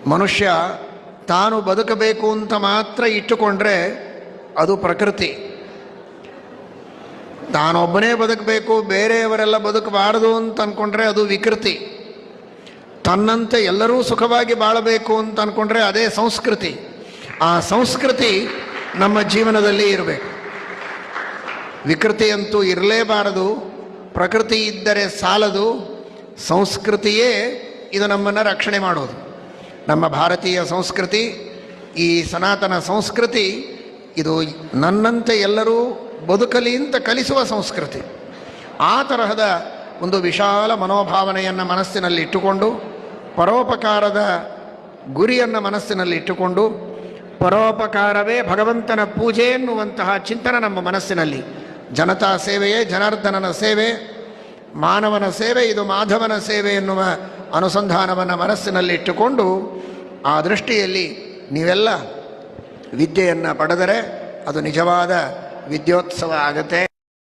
ಮನುಷ್ಯ ತಾನು ಬದುಕಬೇಕು ಅಂತ ಮಾತ್ರ ಇಟ್ಟುಕೊಂಡ್ರೆ ಅದು ಪ್ರಕೃತಿ. ತಾನೊಬ್ಬನೇ ಬದುಕಬೇಕು, ಬೇರೆಯವರೆಲ್ಲ ಬದುಕಬಾರದು ಅಂತ ಅಂದ್ಕೊಂಡ್ರೆ ಅದು ವಿಕೃತಿ. ತನ್ನಂತೆ ಎಲ್ಲರೂ ಸುಖವಾಗಿ ಬಾಳಬೇಕು ಅಂತ ಅಂದ್ಕೊಂಡ್ರೆ ಅದೇ ಸಂಸ್ಕೃತಿ. ಆ ಸಂಸ್ಕೃತಿ ನಮ್ಮ ಜೀವನದಲ್ಲಿ ಇರಬೇಕು. ವಿಕೃತಿಯಂತೂ ಇರಲೇಬಾರದು. ಪ್ರಕೃತಿ ಇದ್ದರೆ ಸಾಲದು, ಸಂಸ್ಕೃತಿಯೇ ಇದು ನಮ್ಮನ್ನು ರಕ್ಷಣೆ ಮಾಡೋದು. ನಮ್ಮ ಭಾರತೀಯ ಸಂಸ್ಕೃತಿ, ಈ ಸನಾತನ ಸಂಸ್ಕೃತಿ, ಇದು ನನ್ನಂತೆ ಎಲ್ಲರೂ ಬದುಕಲಿ ಅಂತ ಕಲಿಸುವ ಸಂಸ್ಕೃತಿ. ಆ ತರಹದ ಒಂದು ವಿಶಾಲ ಮನೋಭಾವನೆಯನ್ನು ಮನಸ್ಸಿನಲ್ಲಿ ಇಟ್ಟುಕೊಂಡು, ಪರೋಪಕಾರದ ಗುರಿಯನ್ನು ಮನಸ್ಸಿನಲ್ಲಿ ಇಟ್ಟುಕೊಂಡು, ಪರೋಪಕಾರವೇ ಭಗವಂತನ ಪೂಜೆ ಎನ್ನುವಂತಹ ಚಿಂತನೆ ನಮ್ಮ ಮನಸ್ಸಿನಲ್ಲಿ, ಜನತಾ ಸೇವೆಯೇ ಜನಾರ್ದನನ ಸೇವೆ, ಮಾನವನ ಸೇವೆ ಇದು ಮಾಧವನ ಸೇವೆ ಎನ್ನುವ ಅನುಸಂಧಾನವನ್ನು ಮನಸ್ಸಿನಲ್ಲಿ ಇಟ್ಟುಕೊಂಡು, ಆ ದೃಷ್ಟಿಯಲ್ಲಿ ನೀವೆಲ್ಲ ವಿದ್ಯೆಯನ್ನು ಪಡೆದರೆ ಅದು ನಿಜವಾದ ವಿದ್ಯೋತ್ಸವ ಆಗತ್ತೆ.